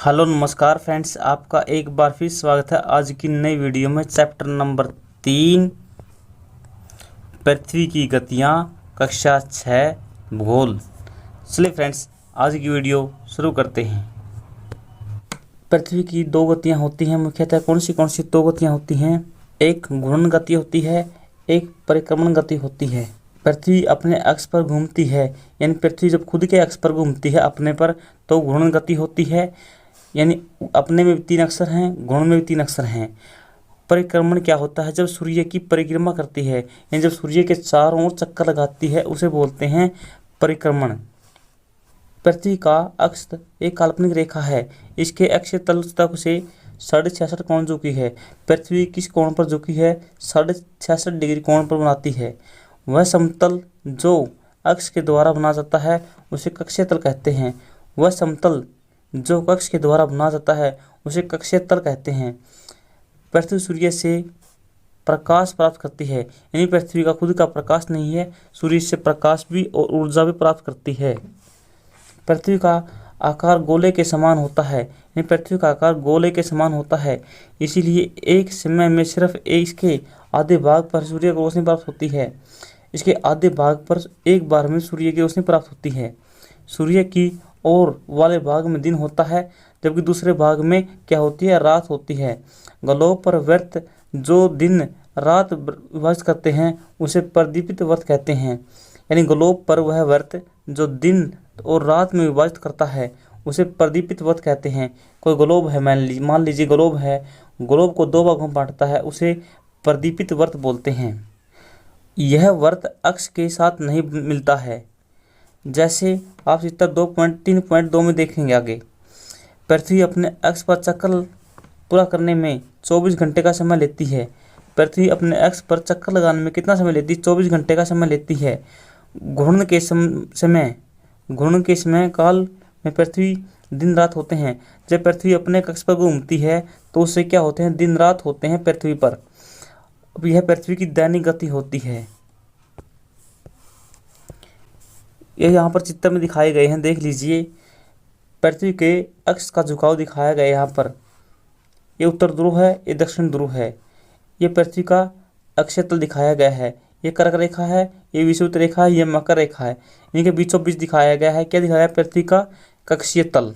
Hello नमस्कार friends, आपका एक बार फिर स्वागत है आज की नई वीडियो में। चैप्टर नंबर 3 पृथ्वी की गतियाँ, कक्षा 6 भूगोल। चलिए फ्रेंड्स, आज की वीडियो शुरू करते हैं। पृथ्वी की दो गतियाँ होती हैं मुख्यतः। कौन सी दो गतियाँ होती हैं? एक घूर्णन गति होती है, एक परिक्रमण गति होती है। पृथ्वी अपने अक्ष पर घूमती है, यानी पृथ्वी जब खुद के अक्ष पर घूमती है अपने पर, तो घूर्णन गति होती है। यानी अपने में भी 3 अक्षर हैं, गुण में भी 3 अक्षर हैं। परिक्रमण क्या होता है? जब सूर्य की परिक्रमा करती है, यानी जब सूर्य के चारों ओर चक्कर लगाती है, उसे बोलते हैं परिक्रमण। पृथ्वी का अक्ष एक काल्पनिक रेखा है। इसके अक्षीय तल तक से 66.5 कोण झुकी है। पृथ्वी किस कोण पर झुकी है? 66.5 डिग्री कोण पर बनाती है। वह समतल जो अक्ष के द्वारा बना जाता है उसे कक्षीय तल कहते हैं। वह समतल जो कक्ष के द्वारा बना जाता है उसे कक्षीय तल कहते हैं। पृथ्वी सूर्य से प्रकाश प्राप्त करती है, यानी पृथ्वी का खुद का प्रकाश नहीं है, सूर्य से प्रकाश भी और ऊर्जा भी प्राप्त करती है। पृथ्वी का आकार गोले के समान होता है, यानी पृथ्वी का आकार गोले के समान होता है। इसीलिए एक समय में सिर्फ इसके आधे भाग पर सूर्य को रोशनी प्राप्त होती है। इसके आधे भाग पर एक बार में सूर्य की रोशनी प्राप्त होती है। सूर्य की और वाले भाग में दिन होता है, जबकि दूसरे भाग में क्या होती है? रात होती है। गोलों पर वृत्त जो दिन रात विभाजित करते हैं उसे प्रदीपित वृत्त कहते हैं। यानी गोलों पर वह वृत्त जो दिन और रात में विभाजित करता है उसे प्रदीपित वृत्त कहते हैं। कोई ग्लोब है, मान लीजिए ग्लोब है, ग्लोब को 2 भागों में बांटता है, उसे प्रदीपित वृत्त बोलते हैं। यह वृत्त अक्ष के साथ नहीं मिलता है, जैसे आप चित्र 2.3.2 में देखेंगे आगे। पृथ्वी अपने अक्ष पर चक्कर पूरा करने में 24 घंटे का समय लेती है। पृथ्वी अपने अक्ष पर चक्कर लगाने में कितना समय लेती है? 24 घंटे का समय लेती है। घूर्णन के समय काल में पृथ्वी दिन रात होते हैं। जब पृथ्वी अपने अक्ष पर घूमती है तो उससे क्या होते हैं? दिन रात होते हैं पृथ्वी पर। अब यह पृथ्वी की दैनिक गति होती है। ये यहाँ पर चित्र में दिखाए गए हैं, देख लीजिए। पृथ्वी के अक्ष का झुकाव दिखाया गया है यहाँ पर। ये उत्तर ध्रुव है, ये दक्षिण ध्रुव है। ये पृथ्वी का अक्षीय तल दिखाया गया है। ये कर्क रेखा है, ये विषुवत रेखा है, ये मकर रेखा है। इनके बीचों बीच दिखाया गया है। क्या दिखाया है? पृथ्वी का कक्षीय तल।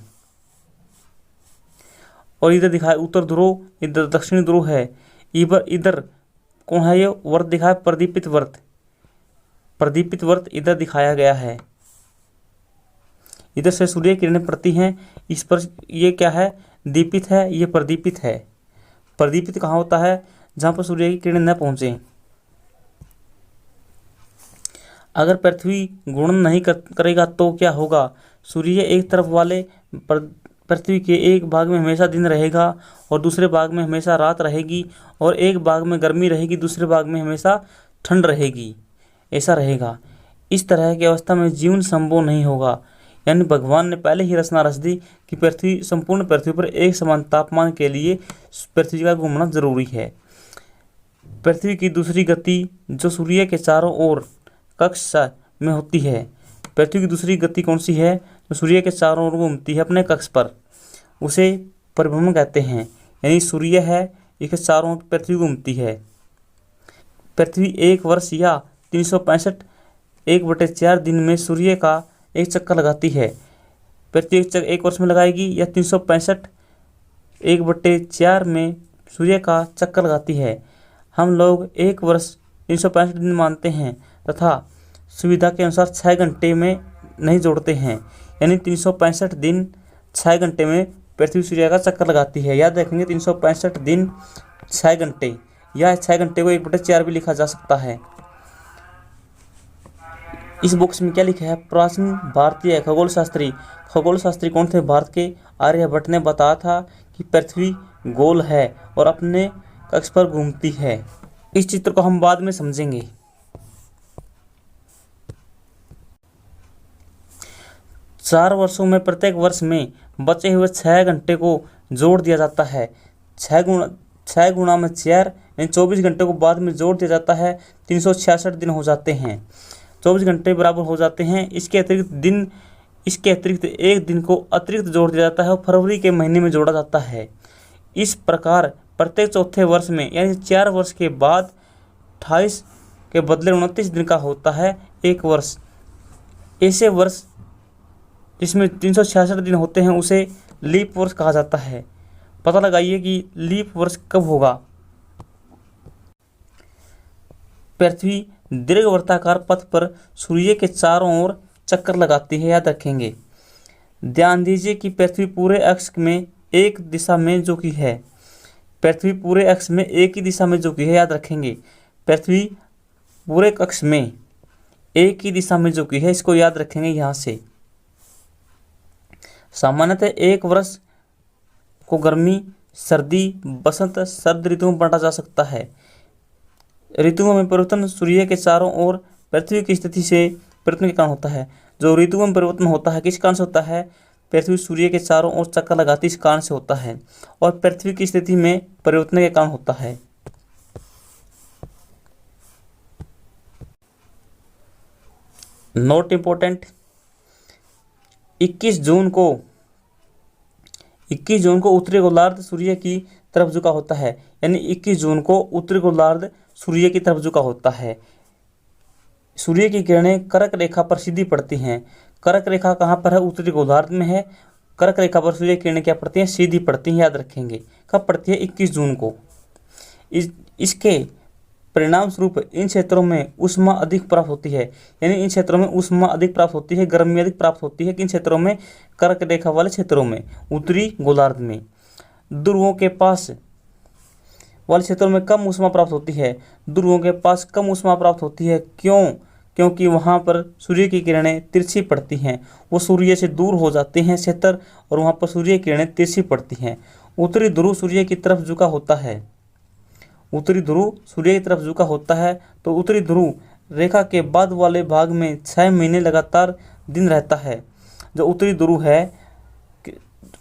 और इधर दिखाया उत्तर ध्रुव, इधर दक्षिण ध्रुव है। इधर कौन है? ये वृत्त दिखाया, प्रदीपित वृत्त। प्रदीपित वृत्त इधर दिखाया गया है। इधर से सूर्य किरणें पड़ती हैं, इस पर ये क्या है? दीपित है, ये प्रदीपित है। प्रदीपित कहाँ होता है? जहाँ पर सूर्य की किरणें न पहुँचे। अगर पृथ्वी घूर्णन नहीं करेगा तो क्या होगा? सूर्य एक तरफ वाले पृथ्वी के एक भाग में हमेशा दिन रहेगा और दूसरे भाग में हमेशा रात रहेगी, और एक भाग में गर्मी रहेगी, दूसरे भाग में हमेशा ठंड रहेगी। ऐसा रहेगा। इस तरह की अवस्था में जीवन संभव नहीं होगा। यानी भगवान ने पहले ही रचना रच दी कि संपूर्ण पृथ्वी पर एक समान तापमान के लिए पृथ्वी का घूमना जरूरी है। पृथ्वी की दूसरी गति जो सूर्य के चारों ओर कक्ष में होती है। पृथ्वी की दूसरी गति कौन सी है? जो सूर्य के चारों ओर घूमती है अपने कक्ष पर, उसे परिभ्रमण कहते हैं। यानी सूर्य है, इसके चारों ओर पृथ्वी घूमती है। पृथ्वी एक वर्ष या 365 1/4 दिन में सूर्य का एक चक्कर लगाती है। पृथ्वी एक वर्ष में लगाएगी या 365 1/4 में सूर्य का चक्कर लगाती है। हम लोग एक वर्ष 365 दिन मानते हैं तथा सुविधा के अनुसार 6 घंटे में नहीं जोड़ते हैं। यानी 365 दिन 6 घंटे में पृथ्वी सूर्य का चक्कर लगाती है। याद रखेंगे, 365 दिन 6 घंटे, या 6 घंटे को 1/4 भी लिखा जा सकता है। इस बॉक्स में क्या लिखा है? प्राचीन भारतीय खगोल शास्त्री कौन थे? भारत के आर्यभट्ट ने बताया था कि पृथ्वी गोल है और अपने कक्ष पर घूमती है। इस चित्र को हम बाद में समझेंगे। चार वर्षों में प्रत्येक वर्ष में बचे हुए 6 घंटे को जोड़ दिया जाता है। 6 गुणा में 4 यानी 24 घंटे को बाद में जोड़ दिया जाता है। 366 दिन हो जाते हैं। 24 घंटे बराबर हो जाते हैं। इसके अतिरिक्त दिन इसके अतिरिक्त एक दिन को अतिरिक्त जोड़ दिया जाता है और फरवरी के महीने में जोड़ा जाता है। इस प्रकार प्रत्येक चौथे वर्ष में यानी 4 वर्ष के बाद 28 के बदले 29 दिन का होता है एक वर्ष। ऐसे वर्ष जिसमें 366 दिन होते हैं उसे लीप वर्ष कहा जाता है। पता लगाइए कि लीप वर्ष कब होगा। पृथ्वी दीर्घवृत्ताकार पथ पर सूर्य के चारों ओर चक्कर लगाती है, याद रखेंगे। ध्यान दीजिए कि पृथ्वी पूरे अक्ष में एक दिशा में झुकी है। पृथ्वी पूरे अक्ष में एक ही दिशा में झुकी है, याद रखेंगे। पृथ्वी पूरे अक्ष में एक ही दिशा में झुकी है, इसको याद रखेंगे यहाँ से। सामान्यतः एक वर्ष को गर्मी, सर्दी, बसंत, शरद ऋतु में बांटा जा सकता है। ऋतुओं में परिवर्तन सूर्य के चारों ओर पृथ्वी की स्थिति से परिवर्तन के कारण होता है। जो ऋतुओं में परिवर्तन होता है किस कारण से होता है? पृथ्वी सूर्य के चारों ओर चक्कर लगाती इस कारण से होता है और पृथ्वी की स्थिति में परिवर्तन के कारण होता है। नोट इंपॉर्टेंट, 21 जून को उत्तरी गोलार्ध सूर्य की तरफ झुका होता है। यानी 21 जून को उत्तरी गोलार्ध सूर्य की तरफ झुका होता है। सूर्य की किरणें कर्क रेखा पर सीधी पड़ती हैं। कर्क रेखा कहाँ पर है? उत्तरी गोलार्ध में है। कर्क रेखा पर सूर्य की किरणें क्या पड़ती हैं? सीधी पड़ती हैं, याद रखेंगे। कब पड़ती है? 21 जून को। इसके परिणाम स्वरूप इन क्षेत्रों में ऊष्मा अधिक प्राप्त होती है। यानी इन क्षेत्रों में ऊष्मा अधिक प्राप्त होती है, गर्मी अधिक प्राप्त होती है। किन क्षेत्रों में? कर्क रेखा वाले क्षेत्रों में, उत्तरी गोलार्ध में। ध्रुवों के पास वाले क्षेत्रों में कम ऊष्मा प्राप्त होती है। ध्रुवों के पास कम ऊष्मा प्राप्त होती है, क्यों? क्योंकि वहाँ पर सूर्य की किरणें तिरछी पड़ती हैं। वो सूर्य से दूर हो जाते हैं क्षेत्र और वहाँ पर सूर्य की किरणें तिरछी पड़ती हैं। उत्तरी ध्रुव सूर्य की तरफ झुका होता है। उत्तरी ध्रुव सूर्य की तरफ झुका होता है तो उत्तरी ध्रुव रेखा के बाद वाले भाग में 6 महीने लगातार दिन रहता है। जो उत्तरी ध्रुव है,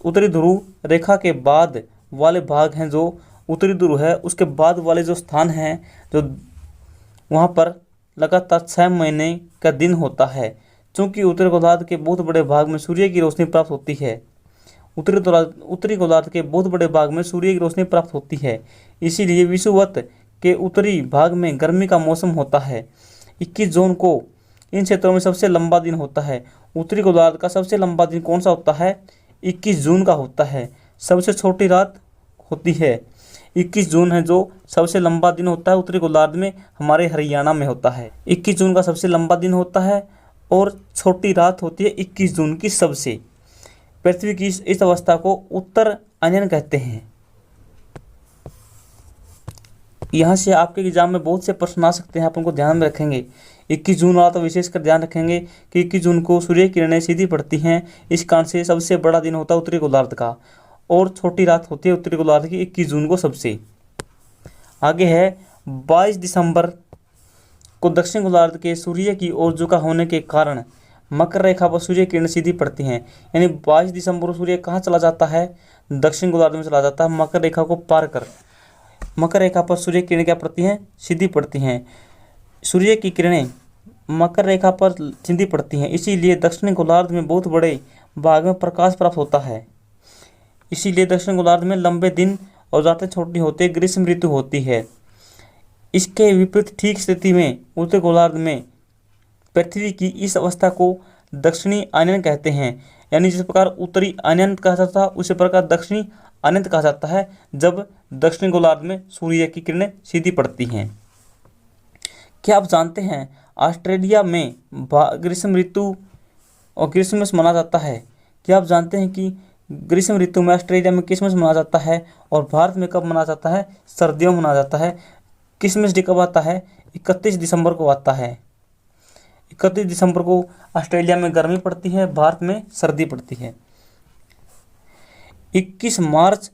उत्तरी ध्रुव रेखा के बाद वाले भाग हैं, जो उत्तरी ध्रुव है उसके बाद वाले जो स्थान हैं, जो वहाँ पर लगातार 6 महीने का दिन होता है। चूँकि उत्तरी गोलार्ध के बहुत बड़े भाग में सूर्य की रोशनी प्राप्त होती है, उत्तरी गोलार्ध के बहुत बड़े भाग में सूर्य की रोशनी प्राप्त होती है, इसीलिए विषुवत के उत्तरी भाग में गर्मी का मौसम होता है। 21 जून को इन क्षेत्रों में सबसे लंबा दिन होता है। उत्तरी गोलार्ध का सबसे लंबा दिन कौन सा होता है? 21 जून का होता है। सबसे छोटी रात होती है 21 जून है जो सबसे लंबा दिन होता है उत्तरी गोलार्ध में, हमारे हरियाणा में होता है। 21 जून का सबसे लंबा दिन होता है और छोटी रात होती है 21 जून की सबसे। पृथ्वी की इस अवस्था को उत्तर अयन कहते हैं। यहाँ से आपके एग्जाम में बहुत से प्रश्न आ सकते हैं, आप उनको ध्यान में रखेंगे। 21 जून वाला तो विशेषकर ध्यान रखेंगे कि 21 जून को सूर्य की किरणें सीधी पड़ती हैं, इस कारण से सबसे बड़ा दिन होता है उत्तरी गोलार्ध का और छोटी रात होती है उत्तरी गोलार्ध की 21 जून को सबसे। आगे है 22 दिसंबर को दक्षिण गोलार्ध के सूर्य की ओर झुका होने के कारण मकर रेखा पर सूर्य किरण सीधी पड़ती हैं। यानी 22 दिसंबर को सूर्य कहाँ चला जाता है? दक्षिण गोलार्ध में चला जाता है, मकर रेखा को पार कर। मकर रेखा पर सूर्य किरणें क्या पड़ती हैं? सीधी पड़ती हैं। सूर्य की किरणें मकर रेखा पर सीधी पड़ती हैं, इसीलिए दक्षिण गोलार्ध में बहुत बड़े भाग में प्रकाश प्राप्त होता है। इसीलिए दक्षिण गोलार्ध में लंबे दिन और रातें छोटी होती है, ग्रीष्म ऋतु होती है। इसके विपरीत ठीक स्थिति में उत्तरी गोलार्ध में पृथ्वी की इस अवस्था को दक्षिणी आनयन कहते हैं। यानी जिस प्रकार उत्तरी आनयन कहा जाता है उसी प्रकार दक्षिणी आनंद कहा जाता है, जब दक्षिण गोलार्ध में सूर्य की किरणें सीधी पड़ती हैं। क्या आप जानते हैं ऑस्ट्रेलिया में ग्रीष्म ऋतु और क्रिसमस मनाया जाता है? क्या आप जानते हैं कि ग्रीष्म ऋतु में ऑस्ट्रेलिया में क्रिसमस मनाया जाता है और भारत में कब मनाया जाता है? सर्दियों में मनाया जाता है। क्रिसमस डे कब आता है? 31 दिसंबर को आता है। 31 दिसंबर को ऑस्ट्रेलिया में गर्मी पड़ती है, भारत में सर्दी पड़ती है। 21 मार्च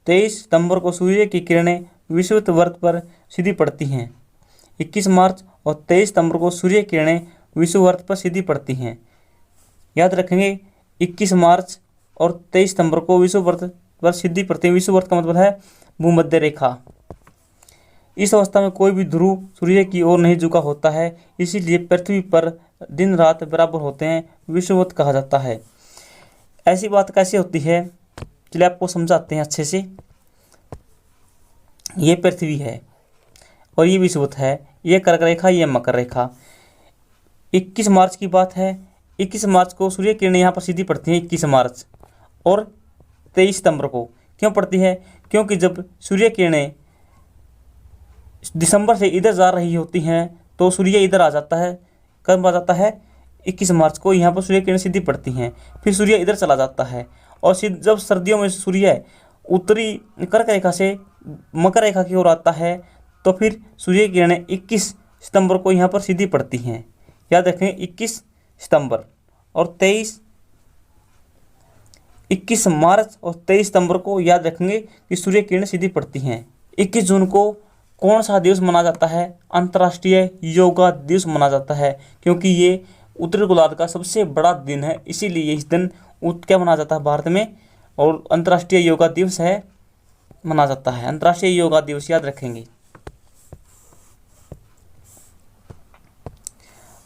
23 सितंबर को सूर्य की किरणें विषुवत वृत्त पर सीधी पड़ती हैं। 21 मार्च और 23 सितंबर को सूर्य की किरणें विषुवत पर सीधी पड़ती हैं। याद रखेंगे 21 मार्च और 23 सितंबर को विषुवत पर सीधी पड़ती है। विषुवत का मतलब है भूमध्य रेखा। इस अवस्था में कोई भी ध्रुव सूर्य की ओर नहीं झुका होता है, इसीलिए पृथ्वी पर दिन रात बराबर होते हैं, विषुवत कहा जाता है। ऐसी बात कैसे होती है, चलिए आपको समझाते हैं अच्छे से। ये पृथ्वी है और ये विषुवत है, ये कर्क रेखा, ये मकर रेखा। 21 मार्च की बात है, 21 मार्च को सूर्य किरणें यहाँ पर सीधी पड़ती हैं 21 मार्च, और 23 सितंबर को क्यों पड़ती है, क्योंकि जब सूर्य किरणें दिसंबर से इधर जा रही होती हैं तो सूर्य इधर आ जाता है। कब आ जाता है, 21 मार्च को यहाँ पर सूर्य किरणें सीधी पड़ती हैं, फिर सूर्य इधर चला जाता है। और जब सर्दियों में सूर्य उत्तरी कर्क रेखा से मकर रेखा की ओर आता है तो फिर सूर्य किरणें 21 सितंबर को यहाँ पर सीधी पड़ती हैं। याद रखें 21 सितंबर और 21 मार्च और 23 सितंबर को याद रखेंगे कि सूर्य किरणें सीधी पड़ती हैं। 21 जून को कौन सा दिवस मनाया जाता है, अंतर्राष्ट्रीय योगा दिवस मनाया जाता है, क्योंकि ये उत्तरी गोलार्ध का सबसे बड़ा दिन है, इसीलिए इस दिन क्या मनाया जाता है भारत में, और अंतर्राष्ट्रीय योगा दिवस है, मनाया जाता है अंतर्राष्ट्रीय योगा दिवस, याद रखेंगे।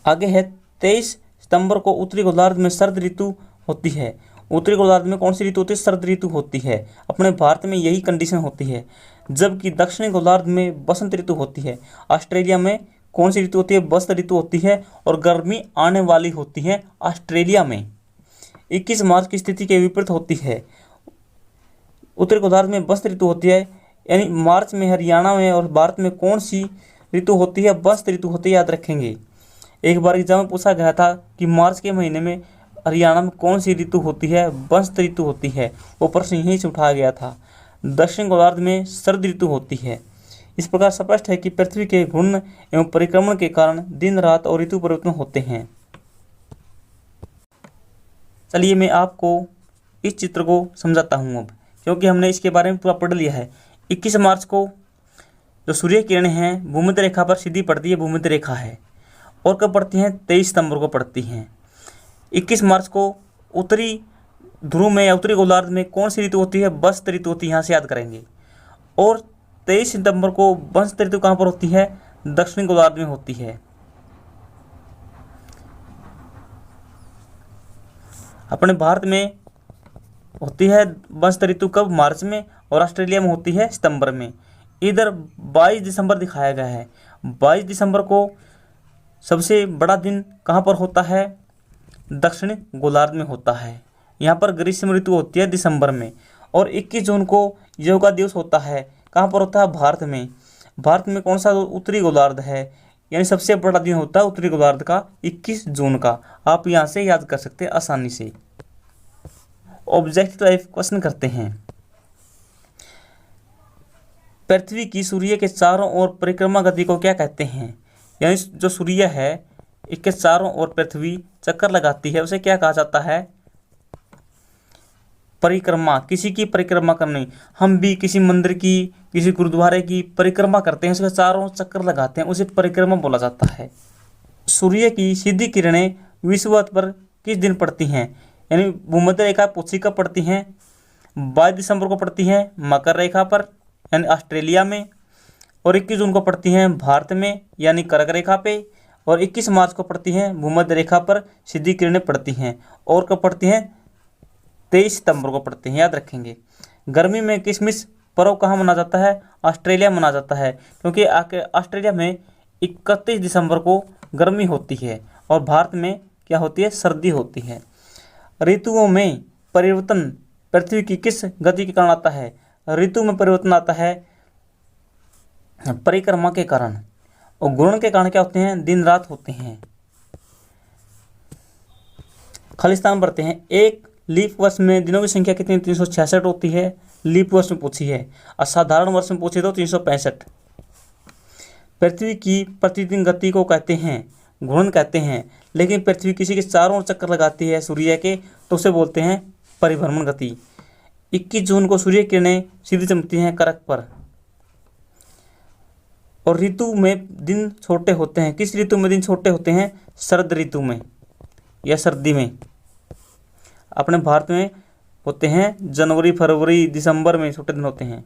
आगे है 23 सितंबर को उत्तरी गोलार्ध में शरद ऋतु होती है। उत्तरी गोलार्ध में कौन सी ऋतु होती है, शरद ऋतु होती है। अपने भारत में यही कंडीशन होती है, जबकि दक्षिणी गोलार्ध में बसंत ऋतु होती है। ऑस्ट्रेलिया में कौन सी ऋतु होती है, बसंत ऋतु होती है, और गर्मी आने वाली होती है ऑस्ट्रेलिया में। 21 मार्च की स्थिति के विपरीत होती है, उत्तरी गोलार्ध में बसंत ऋतु होती है, यानी मार्च में हरियाणा में और भारत में कौन सी ऋतु होती है, बसंत ऋतु होती है, याद रखेंगे। एक बार एग्जाम में पूछा गया था कि मार्च के महीने में हरियाणा में कौन सी ऋतु होती है, बसंत ऋतु होती है, वो प्रश्न यहीं से उठाया गया था। दक्षिण गोलार्ध में शरद ऋतु होती है। इस प्रकार स्पष्ट है कि पृथ्वी के घूर्णन एवं परिक्रमण के कारण दिन रात और ऋतु परिवर्तन होते हैं। चलिए मैं आपको इस चित्र को समझाता हूँ अब, क्योंकि हमने इसके बारे में पूरा पढ़ लिया है। 21 मार्च को जो सूर्य किरणें हैं भूमध्य रेखा पर सीधी पड़ती है, भूमध्य रेखा है, और कब पड़ती हैं, 23 सितंबर को पड़ती हैं। 21 मार्च को उत्तरी ध्रुव में या उत्तरी गोलार्ध में कौन सी ऋतु होती है, बसंत ऋतु होती है, यहाँ से याद करेंगे। और 23 सितंबर को बसंत ऋतु कहाँ पर होती है, दक्षिणी गोलार्ध में होती है। अपने भारत में होती है बसंत ऋतु कब, मार्च में, और ऑस्ट्रेलिया में होती है सितंबर में। इधर 22 दिसंबर दिखाया गया है। 22 दिसंबर को सबसे बड़ा दिन कहाँ पर होता है, दक्षिण गोलार्ध में होता है। यहाँ पर ग्रीष्म ऋतु होती है दिसंबर में। और 21 जून को योगा दिवस होता है, कहाँ पर होता है, भारत में। भारत में कौन सा उत्तरी गोलार्ध है, यानी सबसे बड़ा दिन होता है उत्तरी गोलार्ध का 21 जून का। आप यहाँ से याद कर सकते हैं आसानी से। ऑब्जेक्टिव टाइप क्वेश्चन करते हैं। पृथ्वी की सूर्य के चारों ओर परिक्रमा गति को क्या कहते हैं, यानी जो सूर्य है इसके चारों ओर पृथ्वी चक्कर लगाती है, उसे क्या कहा जाता है, परिक्रमा। किसी की परिक्रमा करनी, हम भी किसी मंदिर की, किसी गुरुद्वारे की परिक्रमा करते हैं, उसके चारों चक्कर लगाते हैं, उसे परिक्रमा बोला जाता है। सूर्य की सीधी किरणें विषुवत पर किस दिन पड़ती हैं, यानी भूमध्य रेखा पूछी कब पड़ती हैं, 22 दिसंबर को पड़ती हैं मकर रेखा पर यानी ऑस्ट्रेलिया में, और 21 जून को पड़ती हैं भारत में यानी कर्क रेखा पे, और 21 मार्च को पड़ती हैं भूमध्य रेखा पर सीधी किरणें पड़ती हैं, और कब पड़ती हैं, 23 सितंबर को पड़ती हैं, याद रखेंगे। गर्मी में क्रिसमस पर्व कहाँ मनाया जाता है, ऑस्ट्रेलिया मनाया जाता है, क्योंकि ऑस्ट्रेलिया में 31 दिसंबर को गर्मी होती है और भारत में क्या होती है, सर्दी होती है। ऋतुओं में परिवर्तन पृथ्वी की किस गति के कारण आता है, ऋतु में परिवर्तन आता है परिक्रमा के कारण, और घूर्णन के कारण क्या होते हैं, दिन रात होते हैं। खालिस्तान बढ़ते हैं। एक लीप वर्ष में दिनों की संख्या कितनी, 366 होती है, लीप वर्ष में पूछी है। और साधारण वर्ष में पूछे तो 365। पृथ्वी की प्रतिदिन गति को कहते हैं, घूर्णन कहते हैं, लेकिन पृथ्वी किसी के चारों ओर चक्कर लगाती है सूर्य के, तो उसे बोलते हैं परिभ्रमण गति। 21 जून को सूर्य किरणें सीधी चमकती हैं कर्क पर। और ऋतु में दिन छोटे होते हैं, किस ऋतु में दिन छोटे होते हैं, शरद ऋतु में या सर्दी में। अपने भारत में होते हैं जनवरी, फरवरी, दिसंबर में छोटे दिन होते हैं।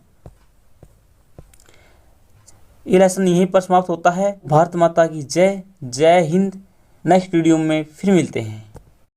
ये लेसन यहीं पर समाप्त होता है। भारत माता की जय। जय हिंद, नेक्स्ट वीडियो में फिर मिलते हैं।